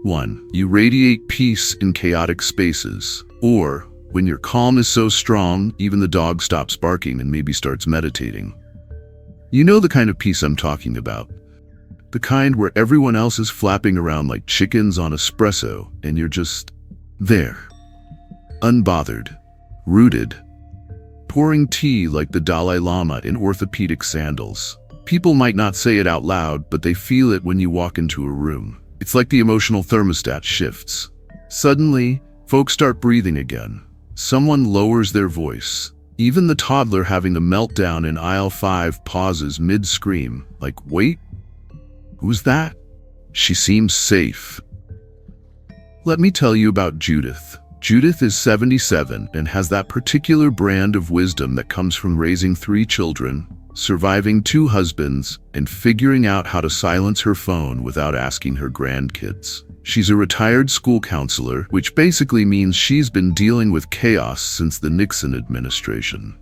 1. You radiate peace in chaotic spaces. Or, when your calm is so strong, even the dog stops barking and maybe starts meditating. You know the kind of peace I'm talking about. The kind where everyone else is flapping around like chickens on espresso, and you're just there. Unbothered. Rooted. Pouring tea like the Dalai Lama in orthopedic sandals. People might not say it out loud, but they feel it when you walk into a room. It's like the emotional thermostat shifts. Suddenly, folks start breathing again. Someone lowers their voice. Even the toddler having a meltdown in aisle 5 pauses mid-scream, like, wait, who's that? She seems safe. Let me tell you about Judith. Judith is 77 and has that particular brand of wisdom that comes from raising 3 children, surviving 2 husbands, and figuring out how to silence her phone without asking her grandkids. She's a retired school counselor, which basically means she's been dealing with chaos since the Nixon administration.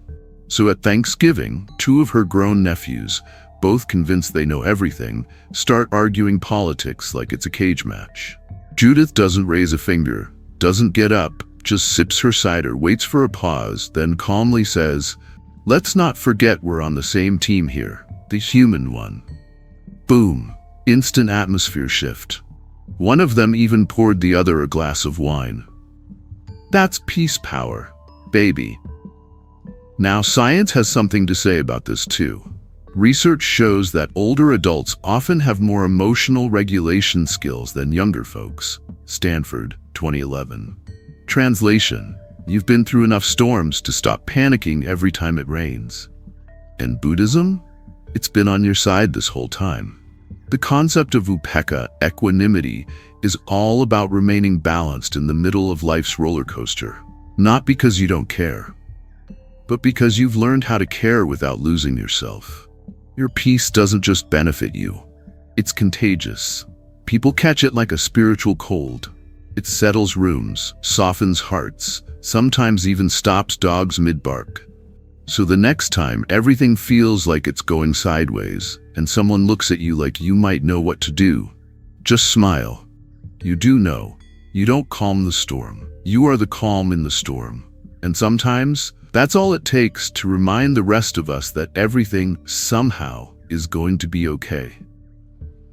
So at Thanksgiving, 2 of her grown nephews, both convinced they know everything, start arguing politics like it's a cage match. Judith doesn't raise a finger, doesn't get up, just sips her cider, waits for a pause, then calmly says, "Let's not forget we're on the same team here, the human one." Boom. Instant atmosphere shift. One of them even poured the other a glass of wine. That's peace power, baby. Now, science has something to say about this too. Research shows that older adults often have more emotional regulation skills than younger folks. Stanford, 2011. Translation: you've been through enough storms to stop panicking every time it rains. And Buddhism? It's been on your side this whole time. The concept of upekkha, equanimity, is all about remaining balanced in the middle of life's roller coaster. Not because you don't care, but because you've learned how to care without losing yourself. Your peace doesn't just benefit you. It's contagious. People catch it like a spiritual cold. It settles rooms, softens hearts, sometimes even stops dogs mid-bark. So the next time everything feels like it's going sideways, and someone looks at you like you might know what to do, just smile. You do know. You don't calm the storm. You are the calm in the storm. And sometimes, that's all it takes to remind the rest of us that everything, somehow, is going to be okay.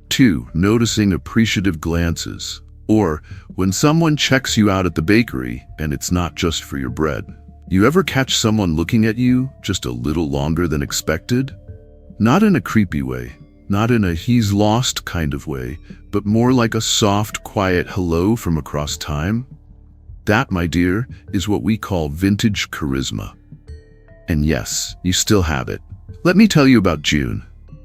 2. Noticing appreciative glances. Or, when someone checks you out at the bakery, and it's not just for your bread. You ever catch someone looking at you just a little longer than expected? Not in a creepy way, not in a he's lost kind of way, but more like a soft, quiet hello from across time? That, my dear, is what we call vintage charisma. And yes, you still have it. Let me tell you about June.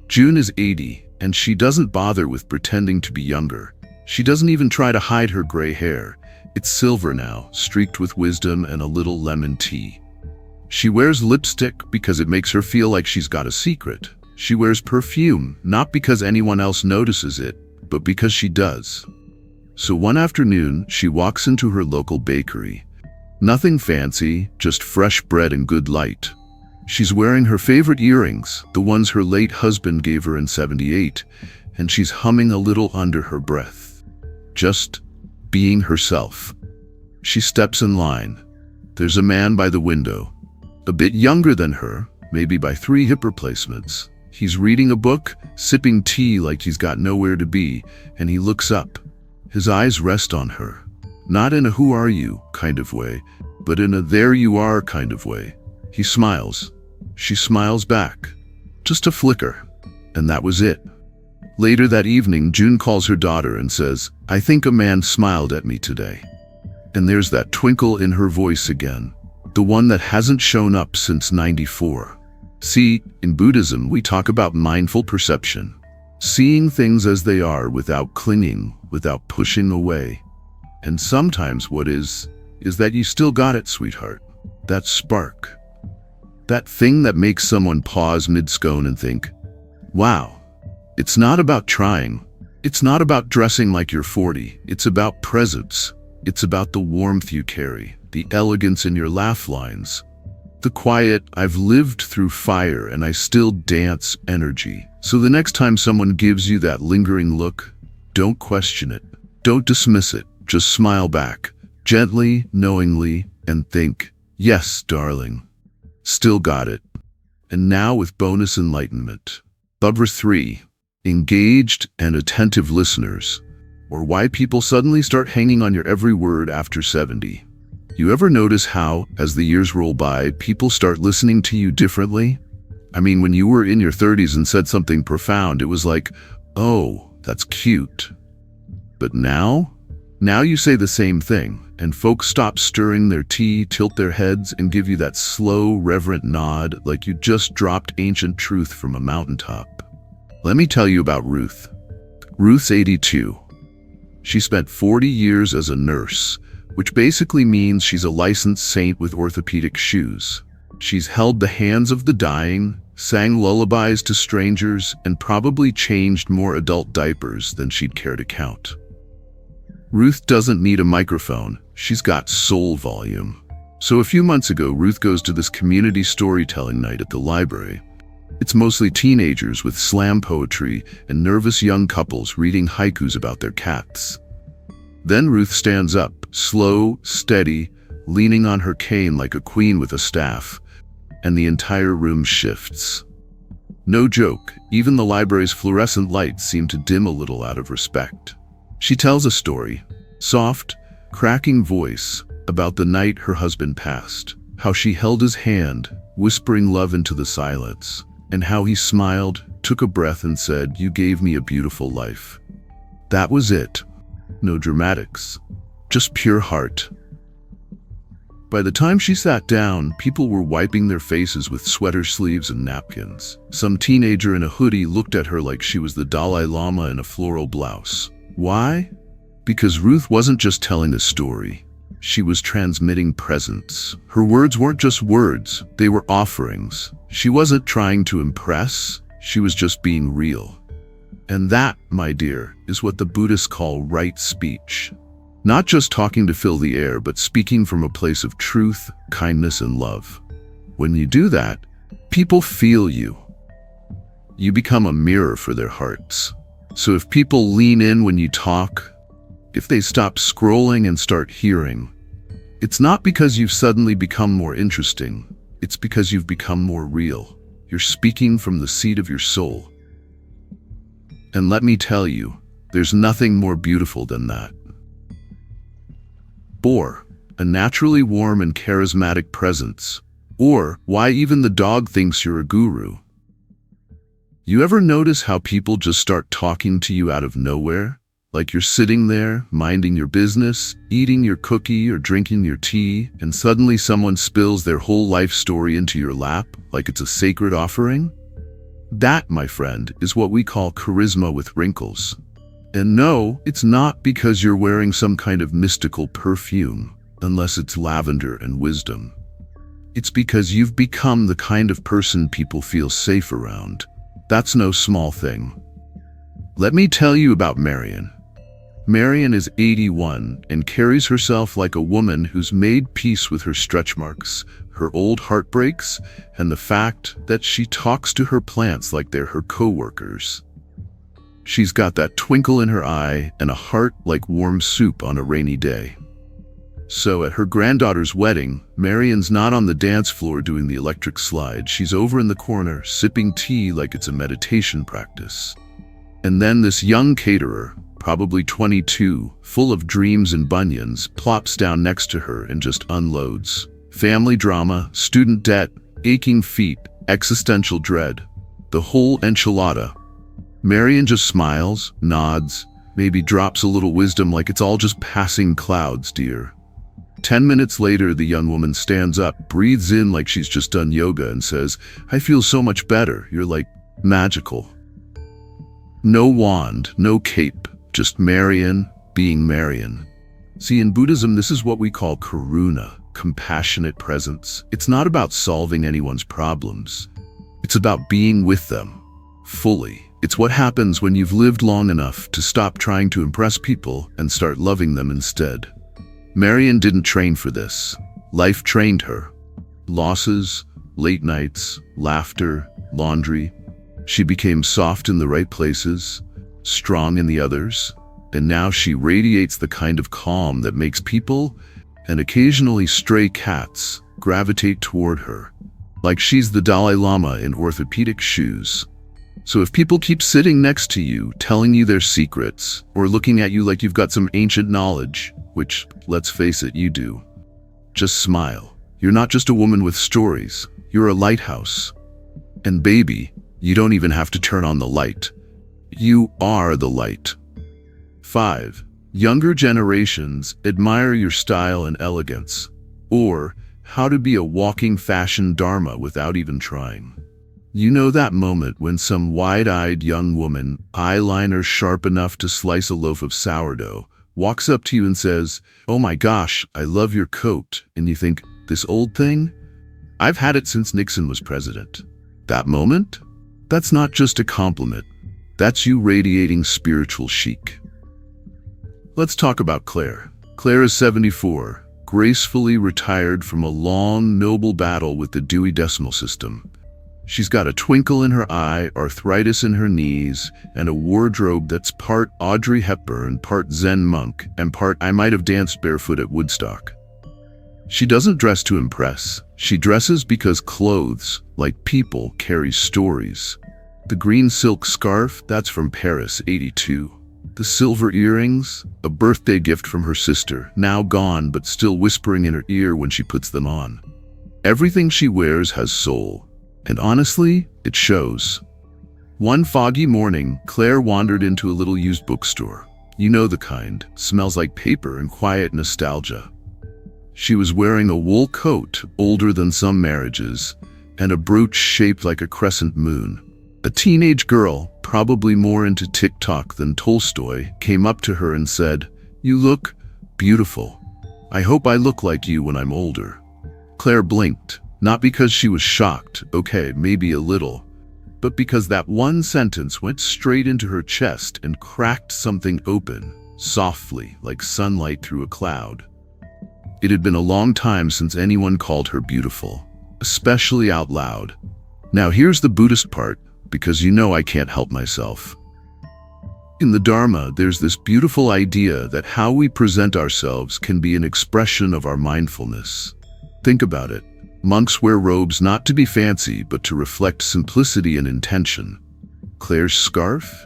June is 80, and she doesn't bother with pretending to be younger. She doesn't even try to hide her gray hair. It's silver now, streaked with wisdom and a little lemon tea. She wears lipstick because it makes her feel like she's got a secret. She wears perfume, not because anyone else notices it, but because she does. So one afternoon, she walks into her local bakery. Nothing fancy, just fresh bread and good light. She's wearing her favorite earrings, the ones her late husband gave her in '78, and she's humming a little under her breath. Just being herself. She steps in line. There's a man by the window, a bit younger than her, maybe by 3 hip replacements. He's reading a book, sipping tea like he's got nowhere to be, and he looks up. His eyes rest on her, not in a who are you kind of way, but in a there you are kind of way. He smiles. She smiles back. Just a flicker. And that was it. Later that evening, June calls her daughter and says, "I think a man smiled at me today." And there's that twinkle in her voice again, the one that hasn't shown up since '94. See, in Buddhism, we talk about mindful perception. Seeing things as they are without clinging, without pushing away. And sometimes what is that you still got it, sweetheart. That spark. That thing that makes someone pause mid-scone and think, wow. It's not about trying. It's not about dressing like you're 40. It's about presence. It's about the warmth you carry, the elegance in your laugh lines, the quiet, I've lived through fire and I still dance energy. So the next time someone gives you that lingering look, don't question it. Don't dismiss it. Just smile back, gently, knowingly, and think, yes, darling. Still got it. And now with bonus enlightenment. Number 3. Engaged and attentive listeners, or why people suddenly start hanging on your every word after 70. You ever notice how, as the years roll by, people start listening to you differently? I mean, when you were in your 30s and said something profound, it was like, oh, that's cute. But now you say the same thing, and folks stop stirring their tea, tilt their heads, and give you that slow, reverent nod like you just dropped ancient truth from a mountaintop. Let me tell you about Ruth. Ruth's 82. She spent 40 years as a nurse, which basically means she's a licensed saint with orthopedic shoes. She's held the hands of the dying, sang lullabies to strangers, and probably changed more adult diapers than she'd care to count. Ruth doesn't need a microphone, she's got soul volume. So a few months ago, Ruth goes to this community storytelling night at the library. It's mostly teenagers with slam poetry and nervous young couples reading haikus about their cats. Then Ruth stands up, slow, steady, leaning on her cane like a queen with a staff, and the entire room shifts. No joke, even the library's fluorescent lights seem to dim a little out of respect. She tells a story, soft, cracking voice, about the night her husband passed, how she held his hand, whispering love into the silence, and how he smiled, took a breath, and said, "You gave me a beautiful life." That was it. No dramatics, just pure heart. By the time she sat down, people were wiping their faces with sweater sleeves and napkins. Some teenager in a hoodie looked at her like she was the Dalai Lama in a floral blouse. Why? Because Ruth wasn't just telling a story. She was transmitting presence. Her words weren't just words, they were offerings. She wasn't trying to impress, she was just being real. And that, my dear, is what the Buddhists call right speech. Not just talking to fill the air, but speaking from a place of truth, kindness, and love. When you do that, people feel you. You become a mirror for their hearts. So if people lean in when you talk, if they stop scrolling and start hearing, it's not because you've suddenly become more interesting, it's because you've become more real. You're speaking from the seat of your soul. And let me tell you, there's nothing more beautiful than that. 4. A naturally warm and charismatic presence. Or why even the dog thinks you're a guru. You ever notice how people just start talking to you out of nowhere? Like you're sitting there, minding your business, eating your cookie or drinking your tea, and suddenly someone spills their whole life story into your lap like it's a sacred offering? That, my friend, is what we call charisma with wrinkles. And no, it's not because you're wearing some kind of mystical perfume, unless it's lavender and wisdom. It's because you've become the kind of person people feel safe around. That's no small thing. Let me tell you about Marion. Marion is 81 and carries herself like a woman who's made peace with her stretch marks, her old heartbreaks, and the fact that she talks to her plants like they're her co-workers. She's got that twinkle in her eye and a heart like warm soup on a rainy day. So at her granddaughter's wedding, Marion's not on the dance floor doing the electric slide. She's over in the corner, sipping tea like it's a meditation practice. And then this young caterer, probably 22, full of dreams and bunions, plops down next to her and just unloads. Family drama, student debt, aching feet, existential dread. The whole enchilada. Marion just smiles, nods, maybe drops a little wisdom like it's all just passing clouds, dear. 10 minutes later, the young woman stands up, breathes in like she's just done yoga, and says, "I feel so much better. You're like magical." No wand, no cape, just Marion being Marion. See, in Buddhism, this is what we call karuna, compassionate presence. It's not about solving anyone's problems. It's about being with them, fully. It's what happens when you've lived long enough to stop trying to impress people and start loving them instead. Marion didn't train for this. Life trained her. Losses, late nights, laughter, laundry. She became soft in the right places, strong in the others, and now she radiates the kind of calm that makes people, and occasionally stray cats, gravitate toward her, like she's the Dalai Lama in orthopedic shoes. So if people keep sitting next to you, telling you their secrets, or looking at you like you've got some ancient knowledge, which, let's face it, you do, just smile. You're not just a woman with stories, you're a lighthouse. And baby, you don't even have to turn on the light. You are the light. 5. Younger generations admire your style and elegance, or how to be a walking fashion dharma without even trying. You know that moment when some wide-eyed young woman, eyeliner sharp enough to slice a loaf of sourdough, walks up to you and says, "Oh my gosh, I love your coat," and you think, "This old thing? I've had it since Nixon was president." That moment? That's not just a compliment. That's you radiating spiritual chic. Let's talk about Claire. Claire is 74, gracefully retired from a long, noble battle with the Dewey Decimal System. She's got a twinkle in her eye, arthritis in her knees, and a wardrobe that's part Audrey Hepburn, part Zen monk, and part I might have danced barefoot at Woodstock. She doesn't dress to impress. She dresses because clothes, like people, carry stories. The green silk scarf, that's from Paris, 82. The silver earrings, a birthday gift from her sister, now gone but still whispering in her ear when she puts them on. Everything she wears has soul, and honestly, it shows. One foggy morning, Claire wandered into a little used bookstore. You know the kind, smells like paper and quiet nostalgia. She was wearing a wool coat, older than some marriages, and a brooch shaped like a crescent moon. A teenage girl, probably more into TikTok than Tolstoy, came up to her and said, "You look beautiful. I hope I look like you when I'm older." Claire blinked, not because she was shocked, okay, maybe a little, but because that one sentence went straight into her chest and cracked something open, softly, like sunlight through a cloud. It had been a long time since anyone called her beautiful, especially out loud. Now here's the Buddhist part, because you know I can't help myself. In the Dharma, there's this beautiful idea that how we present ourselves can be an expression of our mindfulness. Think about it. Monks wear robes not to be fancy, but to reflect simplicity and intention. Claire's scarf?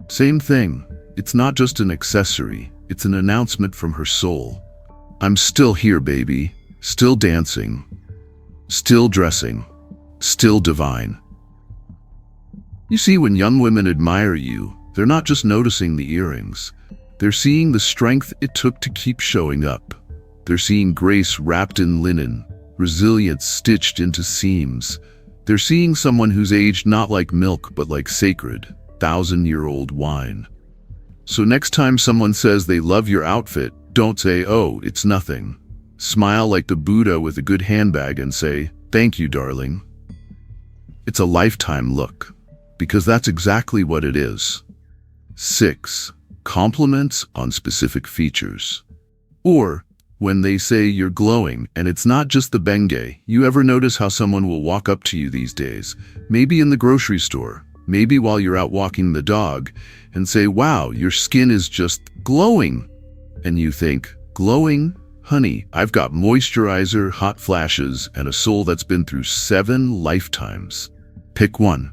Same thing. It's not just an accessory, it's an announcement from her soul. I'm still here, baby. Still dancing. Still dressing. Still divine. You see, when young women admire you, they're not just noticing the earrings. They're seeing the strength it took to keep showing up. They're seeing grace wrapped in linen, resilience stitched into seams. They're seeing someone who's aged not like milk, but like sacred, 1,000-year-old wine. So next time someone says they love your outfit, don't say, "Oh, it's nothing." Smile like the Buddha with a good handbag and say, "Thank you, darling." It's a lifetime look, because that's exactly what it is. 6. Compliments on specific features. Or, when they say you're glowing, and it's not just the Bengay. You ever notice how someone will walk up to you these days, maybe in the grocery store, maybe while you're out walking the dog, and say, "Wow, your skin is just glowing." And you think, "Glowing? Honey, I've got moisturizer, hot flashes, and a soul that's been through 7 lifetimes. Pick one.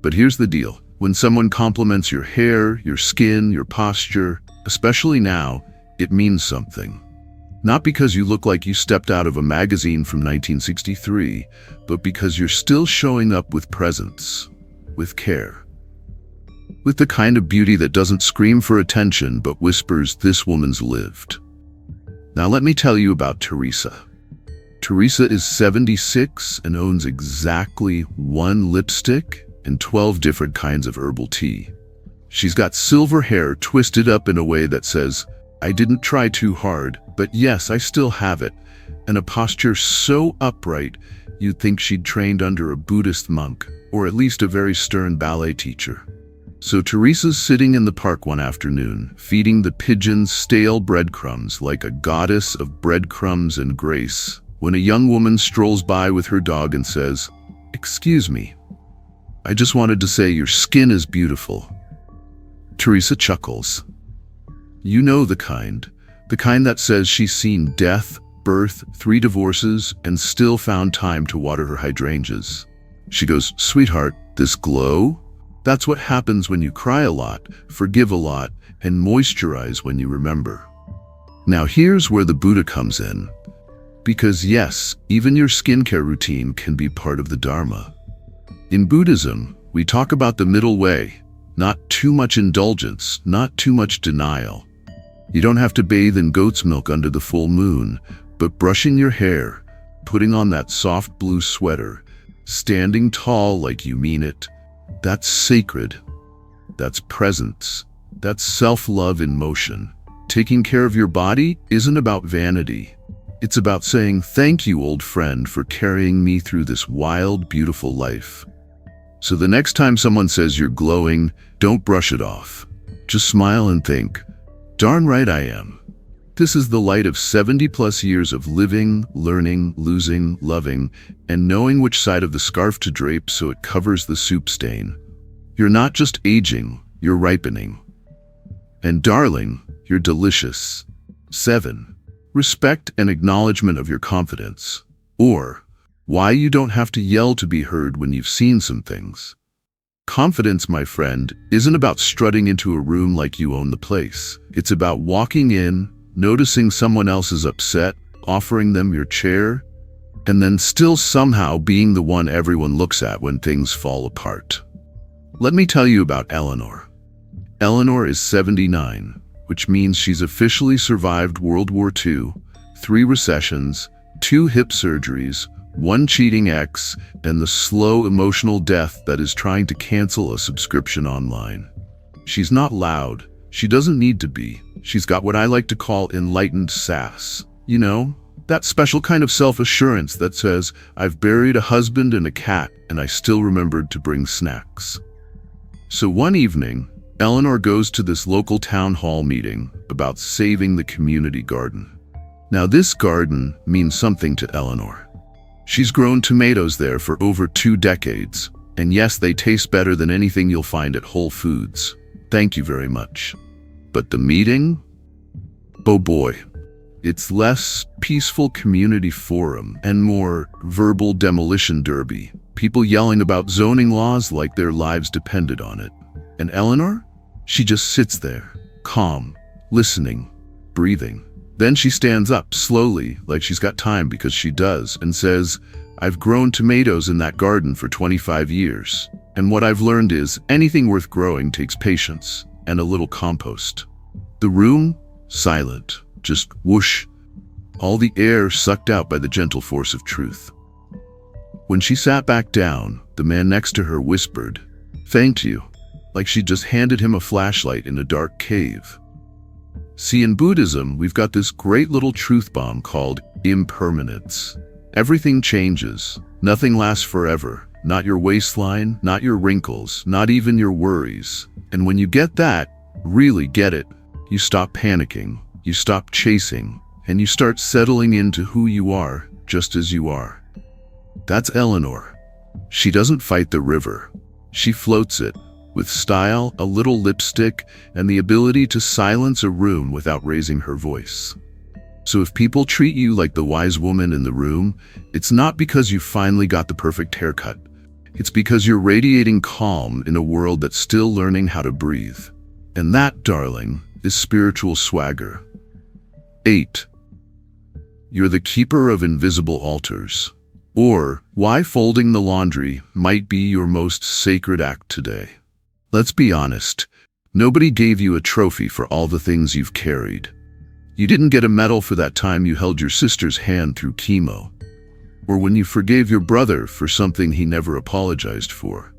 But here's the deal. When someone compliments your hair, your skin, your posture, especially now, it means something. Not because you look like you stepped out of a magazine from 1963, but because you're still showing up with presence, with care. With the kind of beauty that doesn't scream for attention, but whispers, "This woman's lived." Now let me tell you about Teresa. Teresa is 76 and owns exactly 1 lipstick and 12 different kinds of herbal tea. She's got silver hair twisted up in a way that says, "I didn't try too hard, but yes, I still have it," and a posture so upright you'd think she'd trained under a Buddhist monk, or at least a very stern ballet teacher. So Teresa's sitting in the park one afternoon, feeding the pigeons stale breadcrumbs like a goddess of breadcrumbs and grace, when a young woman strolls by with her dog and says, "Excuse me, I just wanted to say your skin is beautiful." Teresa chuckles. You know the kind. The kind that says she's seen death, birth, 3 divorces, and still found time to water her hydrangeas. She goes, "Sweetheart, this glow? That's what happens when you cry a lot, forgive a lot, and moisturize when you remember." Now here's where the Buddha comes in. Because yes, even your skincare routine can be part of the Dharma. In Buddhism, we talk about the middle way. Not too much indulgence, not too much denial. You don't have to bathe in goat's milk under the full moon, but brushing your hair, putting on that soft blue sweater, standing tall like you mean it, that's sacred. That's presence. That's self-love in motion. Taking care of your body isn't about vanity. It's about saying, "Thank you, old friend, for carrying me through this wild, beautiful life." So the next time someone says you're glowing, don't brush it off. Just smile and think, "Darn right I am." This is the light of 70+ years of living, learning, losing, loving, and knowing which side of the scarf to drape so it covers the soup stain. You're not just aging, you're ripening. And darling, you're delicious. 7. Respect and acknowledgement of your confidence. Or, why you don't have to yell to be heard when you've seen some things. Confidence, my friend, isn't about strutting into a room like you own the place. It's about walking in, noticing someone else is upset, offering them your chair, and then still somehow being the one everyone looks at when things fall apart. Let me tell you about Eleanor. Eleanor is 79, which means she's officially survived World War II, 3 recessions, 2 hip surgeries, 1 cheating ex, and the slow emotional death that is trying to cancel a subscription online. She's not loud. She doesn't need to be. She's got what I like to call enlightened sass. You know, that special kind of self-assurance that says, "I've buried a husband and a cat, and I still remembered to bring snacks." So one evening, Eleanor goes to this local town hall meeting about saving the community garden. Now this garden means something to Eleanor. She's grown tomatoes there for over 2 decades, and yes, they taste better than anything you'll find at Whole Foods. Thank you very much. But the meeting? Oh boy. It's less peaceful community forum and more verbal demolition derby. People yelling about zoning laws like their lives depended on it. And Eleanor? She just sits there, calm, listening, breathing. Then she stands up slowly, like she's got time because she does, and says, "I've grown tomatoes in that garden for 25 years. And what I've learned is anything worth growing takes patience and a little compost." The room, silent, just whoosh, all the air sucked out by the gentle force of truth. When she sat back down, the man next to her whispered, "Thank you," like she just handed him a flashlight in a dark cave. See, in Buddhism, we've got this great little truth bomb called impermanence. Everything changes. Nothing lasts forever. Not your waistline, not your wrinkles, not even your worries. And when you get that, really get it, you stop panicking, you stop chasing, and you start settling into who you are, just as you are. That's Eleanor. She doesn't fight the river. She floats it, with style, a little lipstick, and the ability to silence a room without raising her voice. So if people treat you like the wise woman in the room, it's not because you finally got the perfect haircut. It's because you're radiating calm in a world that's still learning how to breathe. And that, darling, is spiritual swagger. 8. You're the keeper of invisible altars. Or, why folding the laundry might be your most sacred act today. Let's be honest, nobody gave you a trophy for all the things you've carried. You didn't get a medal for that time you held your sister's hand through chemo, or when you forgave your brother for something he never apologized for,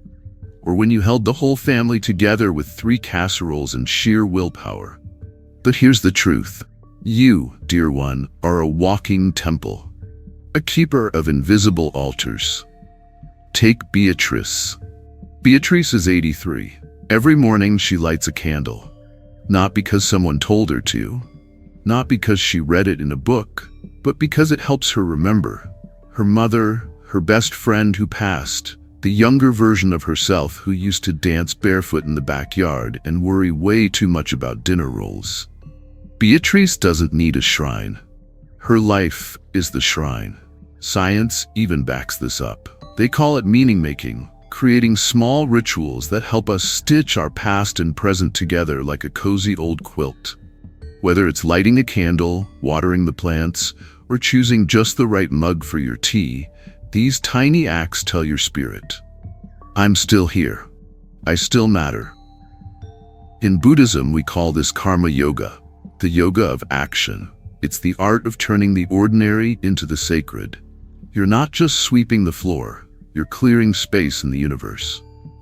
or when you held the whole family together with 3 casseroles and sheer willpower. But here's the truth. You, dear one, are a walking temple, a keeper of invisible altars. Take Beatrice. Beatrice is 83. Every morning she lights a candle. Not because someone told her to, not because she read it in a book, but because it helps her remember. Her mother, her best friend who passed, the younger version of herself who used to dance barefoot in the backyard and worry way too much about dinner rolls. Beatrice doesn't need a shrine. Her life is the shrine. Science even backs this up. They call it meaning-making, creating small rituals that help us stitch our past and present together like a cozy old quilt. Whether it's lighting a candle, watering the plants, or choosing just the right mug for your tea, these tiny acts tell your spirit, I'm still here. I still matter. In Buddhism, we call this karma yoga, the yoga of action. It's the art of turning the ordinary into the sacred. You're not just sweeping the floor, you're clearing space in the universe.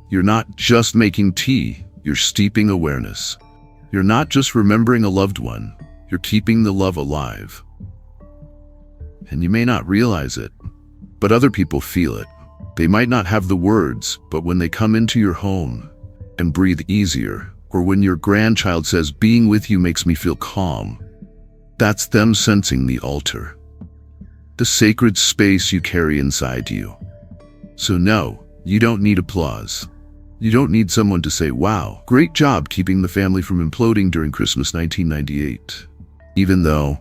You're not just making tea, you're steeping awareness. You're not just remembering a loved one, you're keeping the love alive. And you may not realize it, but other people feel it. They might not have the words, but when they come into your home and breathe easier, or when your grandchild says, being with you makes me feel calm, that's them sensing the altar, the sacred space you carry inside you. So no, you don't need applause. You don't need someone to say, wow, great job keeping the family from imploding during Christmas 1998. Even though,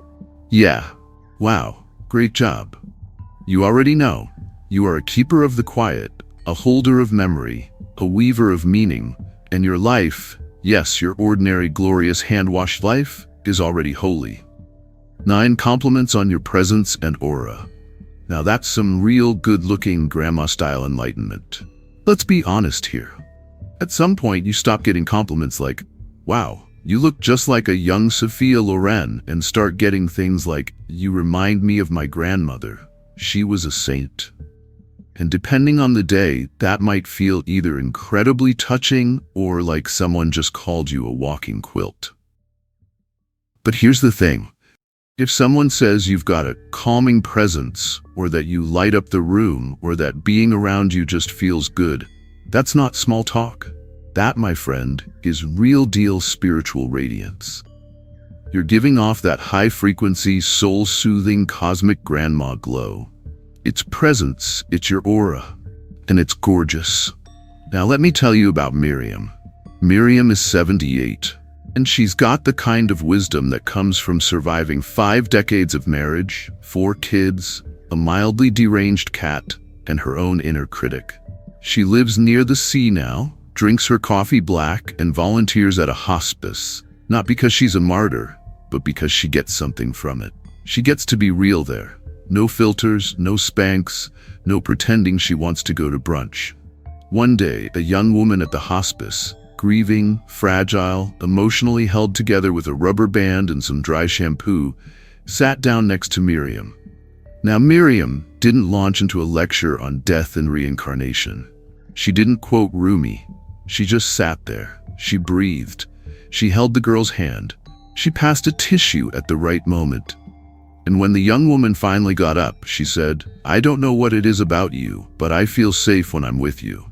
yeah, wow, great job. You already know, you are a keeper of the quiet, a holder of memory, a weaver of meaning, and your life, yes, your ordinary, glorious, hand-washed life, is already holy. 9 compliments on your presence and aura. Now that's some real good-looking grandma-style enlightenment. Let's be honest here. At some point, you stop getting compliments like, wow, you look just like a young Sophia Loren, and start getting things like, you remind me of my grandmother. She was a saint. And depending on the day, that might feel either incredibly touching or like someone just called you a walking quilt. But here's the thing. If someone says you've got a calming presence, or that you light up the room, or that being around you just feels good, that's not small talk. That, my friend, is real deal spiritual radiance. You're giving off that high-frequency, soul-soothing, cosmic grandma glow. It's presence, it's your aura, and it's gorgeous. Now let me tell you about Miriam. Miriam is 78, and she's got the kind of wisdom that comes from surviving 5 decades of marriage, 4 kids, a mildly deranged cat, and her own inner critic. She lives near the sea now, drinks her coffee black, and volunteers at a hospice, not because she's a martyr, but because she gets something from it. She gets to be real there. No filters, no Spanx, no pretending she wants to go to brunch. One day, a young woman at the hospice, grieving, fragile, emotionally held together with a rubber band and some dry shampoo, sat down next to Miriam. Now, Miriam didn't launch into a lecture on death and reincarnation. She didn't quote Rumi. She just sat there. She breathed. She held the girl's hand. She passed a tissue at the right moment. And when the young woman finally got up, she said, I don't know what it is about you, but I feel safe when I'm with you.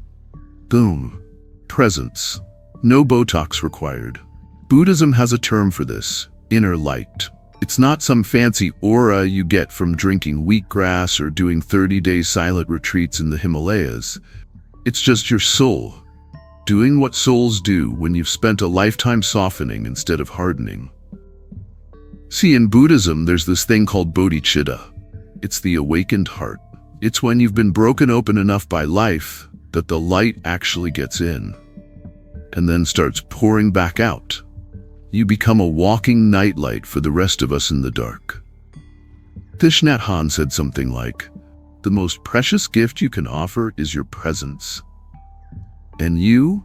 Boom. Presence. No Botox required. Buddhism has a term for this, inner light. It's not some fancy aura you get from drinking wheatgrass or doing 30-day silent retreats in the Himalayas. It's just your soul, doing what souls do when you've spent a lifetime softening instead of hardening. See, in Buddhism, there's this thing called bodhicitta. It's the awakened heart. It's when you've been broken open enough by life that the light actually gets in and then starts pouring back out. You become a walking nightlight for the rest of us in the dark. Thich Nhat Hanh said something like, the most precious gift you can offer is your presence. And you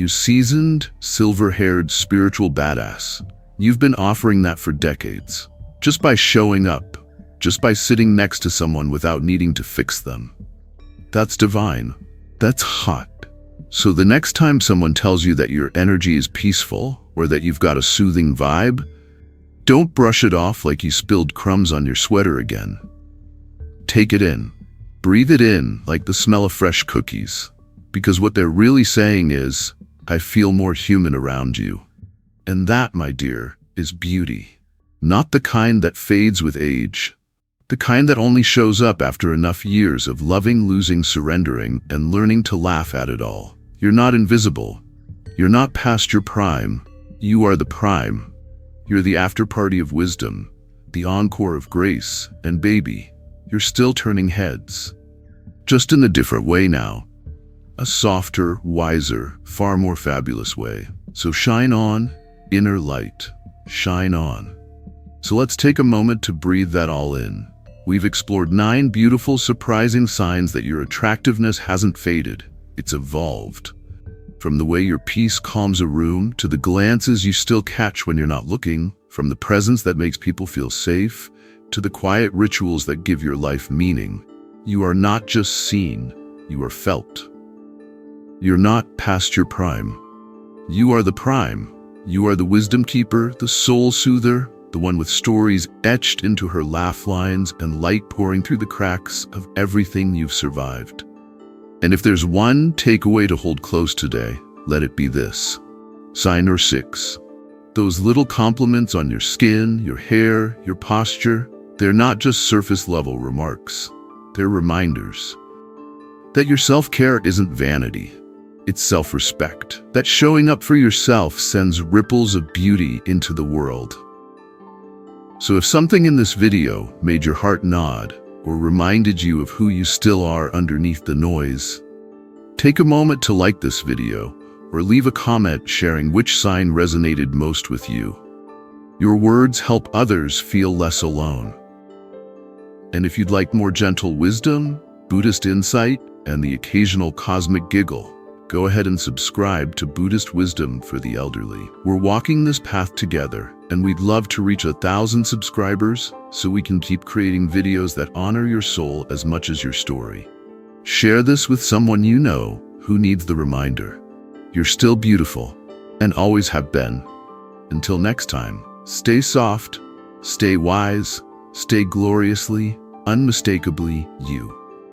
seasoned, silver-haired spiritual badass, you've been offering that for decades, just by showing up, just by sitting next to someone without needing to fix them. That's divine. That's hot. So the next time someone tells you that your energy is peaceful or that you've got a soothing vibe, don't brush it off like you spilled crumbs on your sweater again. Take it in. Breathe it in like the smell of fresh cookies. Because what they're really saying is, I feel more human around you. And that, my dear, is beauty. Not the kind that fades with age. The kind that only shows up after enough years of loving, losing, surrendering, and learning to laugh at it all. You're not invisible. You're not past your prime. You are the prime. You're the after-party of wisdom, the encore of grace, and baby, you're still turning heads. Just in a different way now. A softer, wiser, far more fabulous way. So shine on, inner light. Shine on. So let's take a moment to breathe that all in. We've explored 9 beautiful, surprising signs that your attractiveness hasn't faded. It's evolved. From the way your peace calms a room, to the glances you still catch when you're not looking, from the presence that makes people feel safe, to the quiet rituals that give your life meaning. You are not just seen, you are felt. You're not past your prime. You are the prime. You are the wisdom keeper, the soul soother, the one with stories etched into her laugh lines and light pouring through the cracks of everything you've survived. And if there's one takeaway to hold close today, let it be this. Sign or 6. Those little compliments on your skin, your hair, your posture, they're not just surface-level remarks. They're reminders that your self-care isn't vanity. It's self-respect. That showing up for yourself sends ripples of beauty into the world. So if something in this video made your heart nod or reminded you of who you still are underneath the noise, take a moment to like this video or leave a comment sharing which sign resonated most with you. Your words help others feel less alone. And if you'd like more gentle wisdom, Buddhist insight, and the occasional cosmic giggle, go ahead and subscribe to Buddhist Wisdom for the Elderly. We're walking this path together, and we'd love to reach 1,000 subscribers so we can keep creating videos that honor your soul as much as your story. Share this with someone you know who needs the reminder. You're still beautiful, and always have been. Until next time, stay soft, stay wise, stay gloriously, unmistakably you.